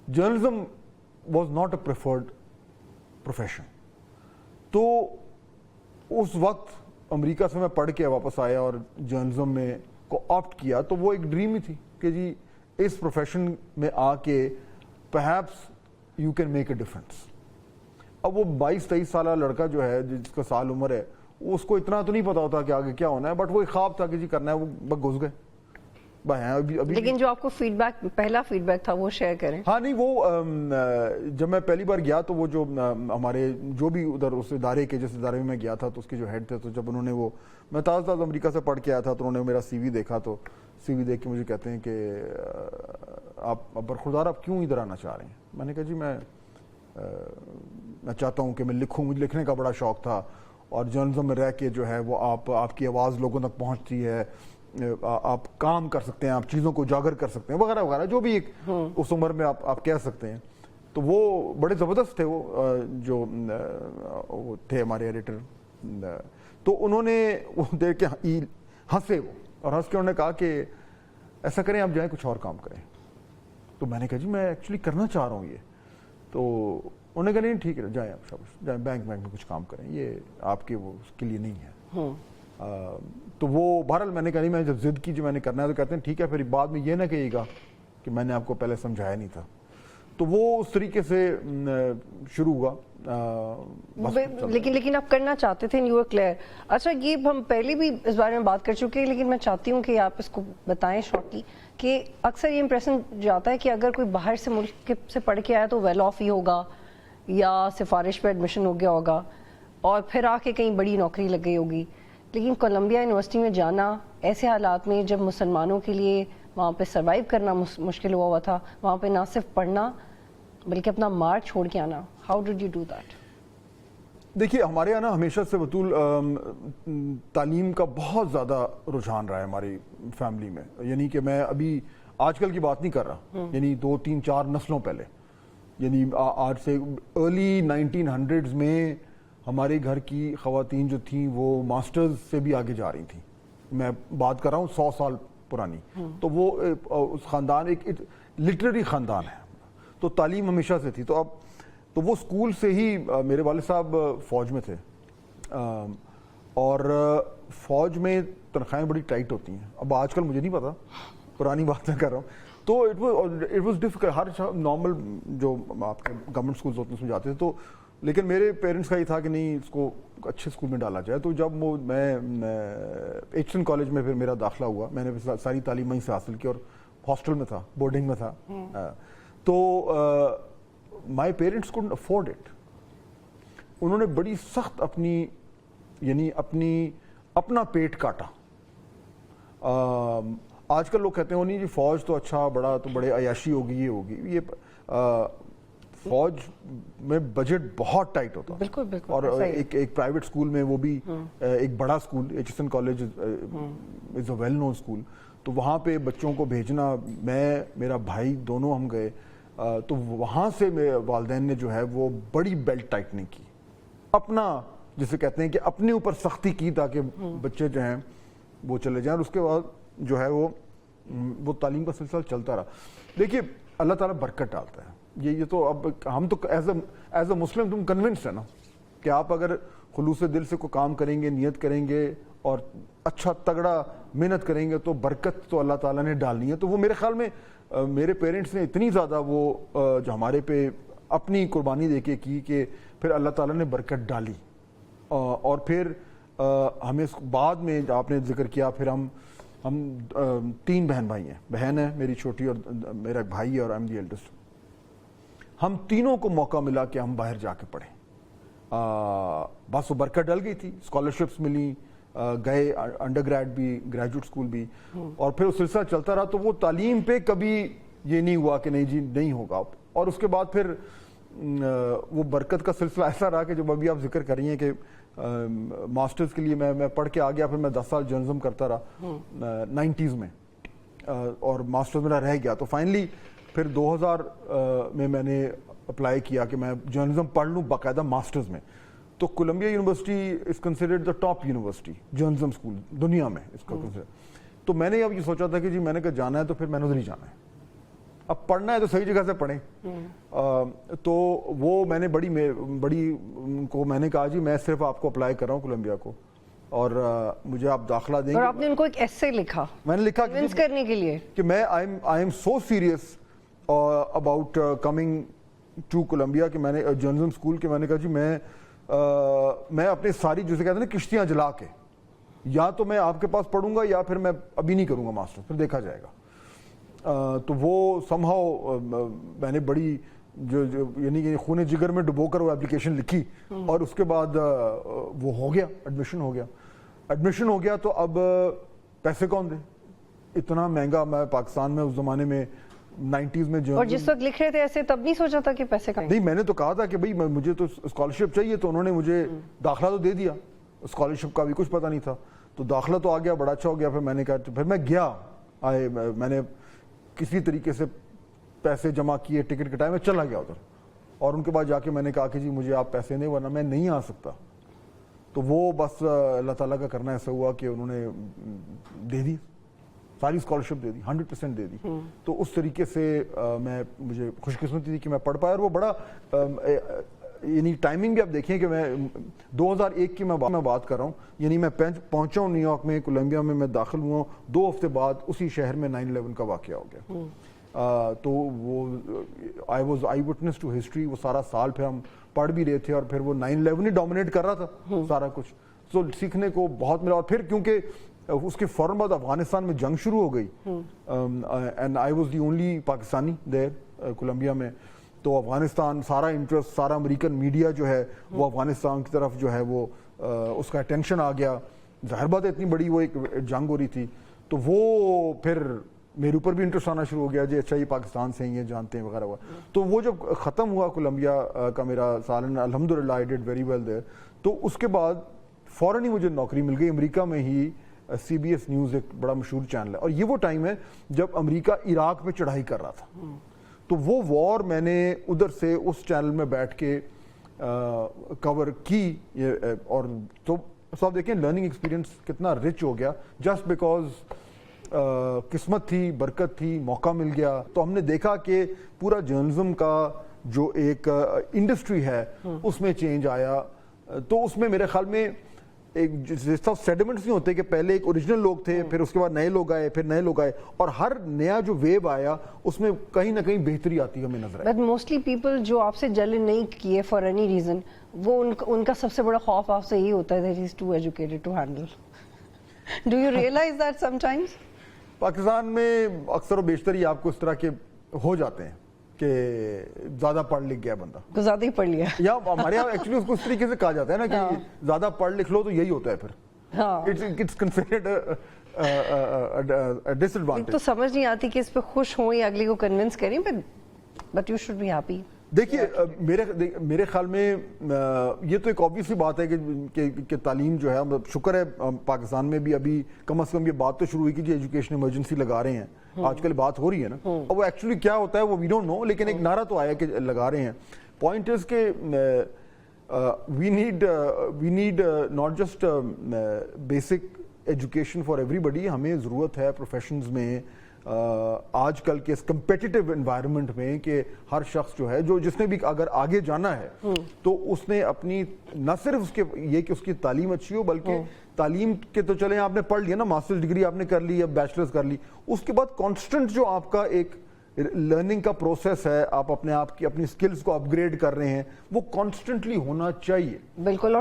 Journalism was not a preferred profession. تو اس وقت امریکہ سے میں پڑھ کے واپس آیا اور جرنلزم میں کو آپٹ کیا, تو وہ ایک ڈریم ہی تھی کہ جی اس پروفیشن میں آ کے perhaps you can make a difference. اب وہ 22-23 سالہ لڑکا جو ہے جس کا سال عمر ہے, اس کو اتنا تو نہیں پتا ہوتا کہ آگے کیا ہونا ہے, بٹ وہ ایک خواب تھا کہ جی کرنا ہے, وہ بس گھس گئے. لیکن جو آپ کو فیڈ بیک, پہلا فیڈ بیک تھا وہ شیئر کریں. ہاں نہیں, وہ جب میں پہلی بار گیا تو وہ جو ہمارے جو بھی ادھر اس ادارے کے, جس ادارے میں گیا تھا تو اس کے جو ہیڈ تھے, تو جب انہوں نے وہ, میں تازہ امریکہ سے پڑھ کے آیا تھا, تو انہوں نے میرا سی وی دیکھا, تو سی وی دیکھ کے مجھے کہتے ہیں کہ آپ برخوردار آپ کیوں ادھر آنا چاہ رہے ہیں. میں نے کہا جی میں چاہتا ہوں کہ میں لکھوں, مجھے لکھنے کا بڑا شوق تھا, اور جرنلزم میں رہ کے جو ہے وہ آپ کی آواز لوگوں تک پہنچتی ہے, آپ کام کر سکتے ہیں, آپ چیزوں کو اجاگر کر سکتے ہیں, وغیرہ وغیرہ, جو بھی ایک اس عمر میں آپ کہہ سکتے ہیں. تو وہ بڑے زبردست تھے, وہ جو تھے ہمارے ایڈیٹر. تو انہوں نے وہ دیکھ کے ہنسے وہ, اور ہنس کے انہوں نے کہا کہ ایسا کریں آپ جائیں کچھ اور کام کریں. تو میں نے کہا جی میں ایکچولی کرنا چاہ رہا ہوں یہ. تو انہوں نے کہا نہیں ٹھیک ہے جائیں آپ شاباش, جائیں بینک میں کچھ کام کریں, یہ آپ کے وہ اس کے لیے نہیں ہے. تو وہ بہرحال میں نے کہا نہیں, میں جب ضد کی جو میں نے کرنا ہے تو کہتے ہیں ٹھیک ہے, پھر بعد میں یہ نہ کہیے گا کہ میں نے آپ کو پہلے سمجھایا نہیں تھا. تو وہ اس طریقے سے شروع ہوا. لیکن آپ کرنا چاہتے تھے, یو آر کلیئر. اچھا, یہ ہم پہلے بھی اس بارے میں بات کر چکے ہیں, لیکن میں چاہتی ہوں کہ آپ اس کو بتائیں شارٹلی, کہ اکثر یہ امپریشن جاتا ہے کہ اگر کوئی باہر سے ملک سے پڑھ کے آیا تو ویل آف ہی ہوگا, یا سفارش پہ ایڈمیشن ہو گیا ہوگا, اور پھر آ کے کہیں بڑی نوکری لگ گئی ہوگی. لیکن کولمبیا یونیورسٹی میں جانا ایسے حالات میں جب مسلمانوں کے لیے وہاں پہ سروائیو کرنا مشکل ہوا تھا, وہاں پہ نہ صرف پڑھنا بلکہ اپنا مارک چھوڑ کے آنا, how did you do that? دیکھیے ہمارے یہاں نا ہمیشہ سے بطول تعلیم کا بہت زیادہ رجحان رہا ہے ہماری فیملی میں. یعنی کہ میں ابھی آج کل کی بات نہیں کر رہا, یعنی 2-3-4 نسلوں پہلے, یعنی آج سے ارلی 1900s میں ہمارے گھر کی خواتین جو تھیں وہ ماسٹرز سے بھی آگے جا رہی تھیں. میں بات کر رہا ہوں 100 سال پرانی. تو وہ اس خاندان ایک لٹریری خاندان ہے, تو تعلیم ہمیشہ سے تھی. تو وہ اسکول سے ہی, میرے والد صاحب فوج میں تھے, اور فوج میں تنخواہیں بڑی ٹائٹ ہوتی ہیں. اب آج کل مجھے نہیں پتا, پرانی بات میں کر رہا ہوں. تو it was difficult, Hare normal جو آپ کے گورنمنٹ اسکولز ہوتے ہیں اس میں جاتے تھے. تو لیکن میرے پیرنٹس کا یہ تھا کہ نہیں اس کو اچھے اسکول میں ڈالا جائے. تو جب میں ایچسن کالج میں پھر میرا داخلہ ہوا, میں نے ساری تعلیم وہیں سے حاصل کی, اور ہاسٹل میں تھا, بورڈنگ میں تھا. تو my parents couldn't afford it. انہوں نے بڑی سخت اپنا پیٹ کاٹا. آج کل لوگ کہتے ہیں نہیں جی فوج تو اچھا بڑا تو بڑے عیاشی ہوگی, یہ ہوگی, یہ فوج میں بجٹ بہت ٹائٹ ہوتا. بالکل. اور ایک پرائیویٹ اسکول میں, وہ بھی ایک بڑا school, Aitchison college is a well known school. تو وہاں پہ بچوں کو بھیجنا, میں میرا بھائی دونوں ہم گئے. تو وہاں سے میرے والدین نے جو ہے وہ بڑی بیلٹ ٹائٹننگ کی, اپنا جسے کہتے ہیں کہ اپنے اوپر سختی کی, تاکہ بچے جو ہیں وہ چلے جائیں. اور اس کے بعد جو ہے وہ تعلیم کا سلسلہ چلتا رہا. دیکھیے اللہ تعالیٰ برکت ڈالتا ہے. یہ تو اب ہم تو ایز اے مسلم تم کنونسڈ ہے نا کہ آپ اگر خلوص دل سے کوئی کام کریں گے, نیت کریں گے, اور اچھا تگڑا محنت کریں گے, تو برکت تو اللہ تعالیٰ نے ڈالنی ہے. تو وہ میرے خیال میں میرے پیرنٹس نے اتنی زیادہ وہ جو ہمارے پہ اپنی قربانی دے کے کی کہ پھر اللہ تعالیٰ نے برکت ڈالی. اور پھر ہمیں بعد میں آپ نے ذکر کیا, پھر ہم 3 بہن بھائی ہیں, بہن ہے میری چھوٹی اور میرا ایک بھائی ہے, اور ایم دی ایلڈسٹ. ہم تینوں کو موقع ملا کہ ہم باہر جا کے پڑھیں. بس وہ برکت ڈل گئی تھی, اسکالرشپس ملی, گئے انڈر گریڈ بھی, گریجویٹ اسکول بھی, اور پھر وہ سلسلہ چلتا رہا. تو وہ تعلیم پہ کبھی یہ نہیں ہوا کہ نہیں جی نہیں ہوگا. اور اس کے بعد پھر وہ برکت کا سلسلہ ایسا رہا کہ جب ابھی آپ ذکر کر رہی ہیں کہ ماسٹرز کے لیے میں پڑھ کے آ گیا, پھر میں 10 سال جرنلزم کرتا رہا 90s میں, اور ماسٹرز میرا رہ گیا. تو فائنلی پھر 2000 میں نے اپلائی کیا کہ میں جرنلزم پڑھ لوں باقاعدہ ماسٹرز میں. تو Columbia university is considered the top university, journalism school دنیا میں اس کا کنسیڈر. تو میں نے اب یہ سوچا تھا کہ جی میں نے کہا جانا ہے تو پھر میں نے ادھر ہی جانا ہے. اب پڑھنا ہے تو صحیح جگہ سے پڑھیں. تو وہ میں نے بڑی کو میں نے کہا جی میں صرف آپ کو اپلائی کر رہا ہوں کولمبیا کو, اور مجھے آپ داخلہ دیں گے. اور آپ نے ان کو ایک ایسے لکھا, میں نے لکھا کنونس کرنے کے لیے کہ میں I am so serious about coming to Columbia, کہ میں نے جرنلزم اسکول کے میں نے کہا جی میں اپنی ساری جسے کہتے ہیں نا کشتیاں جلا کے, یا تو میں آپ کے پاس پڑھوں گا یا پھر میں ابھی نہیں کروں گا ماسٹر, پھر دیکھا جائے گا. تو وہ سم ہاؤ میں نے بڑی جو یعنی کہ خون جگر میں ڈبو کر وہ اپلیکیشن لکھی, اور اس کے بعد وہ ہو گیا, ایڈمیشن ہو گیا. تو اب پیسے کون دے, اتنا مہنگا. میں پاکستان میں اس زمانے میں 90s میں جو, اور جس وقت لکھ رہے تھے ایسے تب نہیں سوچا تھا کہ پیسے کہیں؟ نہیں, میں نے تو کہا تھا کہ بھائی مجھے تو اسکالرشپ چاہیے, تو انہوں نے مجھے داخلہ تو دے دیا, اسکالرشپ کا بھی کچھ پتہ نہیں تھا, تو داخلہ تو آ گیا, بڑا اچھا ہو گیا. پھر میں نے کہا, پھر میں گیا, میں نے کسی طریقے سے پیسے جمع کیے, ٹکٹ کٹائے, میں چلا گیا ادھر, اور ان کے بعد جا کے میں نے کہا کہ جی مجھے آپ پیسے نہیں, ورنہ میں نہیں آ سکتا. تو وہ بس اللہ تعالیٰ کا کرنا ایسا ہوا کہ انہوں نے دے دی, ساری اسکالرشپ دے دی, 100% دے دی. تو اس طریقے سے مجھے خوش قسمتی تھی کہ میں پڑھ پایا. اور وہ بڑا یعنی ٹائمنگ بھی آپ دیکھیں کہ میں 2001 کی میں بات کر رہا ہوں, یعنی میں پہنچا ہوں نیو یارک میں, کولمبیا میں داخل ہوا ہوں, 2 ہفتے بعد اسی شہر میں 9/11 کا واقعہ ہو گیا. تو وہ I was eyewitness to history. وہ سارا سال پھر ہم پڑھ بھی رہے تھے, اور پھر وہ 9/11 ہی ڈومینیٹ کر رہا تھا سارا کچھ. تو سیکھنے کو بہت ملا. اور پھر کیونکہ اس کے فوراً بعد افغانستان میں جنگ شروع ہو گئی, and I was the only Pakistani there Columbia میں. تو افغانستان سارا انٹرسٹ, سارا امریکن میڈیا جو ہے وہ افغانستان کی طرف جو ہے وہ اس کا اٹینشن آ گیا. ظاہر بات ہے اتنی بڑی وہ ایک جنگ ہو رہی تھی, تو وہ پھر میرے اوپر بھی انٹرسٹ آنا شروع ہو گیا, جی اچھا یہ پاکستان سے ہی یہ جانتے ہیں وغیرہ ہوا. تو وہ جب ختم ہوا کولمبیا کا میرا سال, الحمدللہ I did very well there. تو اس کے بعد فوراً ہی مجھے نوکری مل گئی امریکہ میں ہی. CBS نیوز ایک بڑا مشہور چینل ہے, اور یہ وہ ٹائم ہے جب امریکہ عراق پہ چڑھائی کر رہا تھا. تو وہ وار میں نے ادھر سے اس چینل میں بیٹھ کے کور کی, اور تو آپ دیکھیں لرننگ ایکسپیرینس کتنا رچ ہو گیا, جسٹ بیکاز قسمت تھی, برکت تھی, موقع مل گیا. تو ہم نے دیکھا کہ پورا جرنلزم کا جو ایک انڈسٹری ہے اس میں چینج آیا. تو اس میں میرے خیال میں ایک جس طرح سیڈیمنٹس نہیں ہوتے کہ پہلے ایک اوریجنل لوگ تھے, پھر اس کے بعد نئے لوگ آئے, پھر نئے لوگ آئے, اور ہر نیا جو ویو آیا اس میں کہیں نہ کہیں بہتری آتی ہمیں نظر آئی. بٹ موسٹلی پیپل جو آپ سے جل نہیں کیے فار اینی ریزن, وہ ان کا سب سے بڑا خوف آپ سے یہی ہوتا ہے that he is too educated to handle. Do you realize that sometimes? Pakistan میں اکثر و بیشتر ہی آپ کو اس طرح کے ہو جاتے ہیں کہ زیادہ پڑھ لکھ گیا بندہ, کو زیادہ ہی پڑھ لیا, یا ہمارے یہاں ایکچولی اس کو اس طریقے سے کہا جاتا ہے نا کہ زیادہ پڑھ لکھ لو تو یہی ہوتا ہے پھر. It's considered disadvantage. تو سمجھ نہیں آتی کہ اس پہ خوش ہوں یا اگلے کو کنونس کریں, but you should be happy. دیکھیے میرے خیال میں یہ تو ایک آبویس سی بات ہے کہ تعلیم جو ہے, شکر ہے پاکستان میں بھی ابھی کم از کم یہ بات تو شروع ہوئی کہ جی ایجوکیشن ایمرجنسی لگا رہے ہیں, آج کل بات ہو رہی ہے نا. اب وہ ایکچولی کیا ہوتا ہے وہ وی ڈونٹ نو, لیکن ایک نعرہ تو آیا کہ لگا رہے ہیں. پوائنٹ از کہ we need not just basic education for everybody. ہمیں ضرورت ہے پروفیشنز میں آج کل کے اس کمپیٹیٹو انوائرمنٹ میں کہ ہر شخص جو ہے جس نے بھی اگر آگے جانا ہے تو اس نے اپنی نہ صرف اس کے یہ کہ اس کی تعلیم اچھی ہو, بلکہ تعلیم کے تو چلیں آپ نے پڑھ لیا نا, ماسٹر ڈگری آپ نے کر لی یا بیچلرز کر لی, اس کے بعد کانسٹنٹ جو آپ کا ایک لرننگ کا پروسیس ہے, آپ اپنے آپ کی اپنی سکلز کو اپ گریڈ کر رہے ہیں, وہ کانسٹنٹلی ہونا چاہیے. بالکل.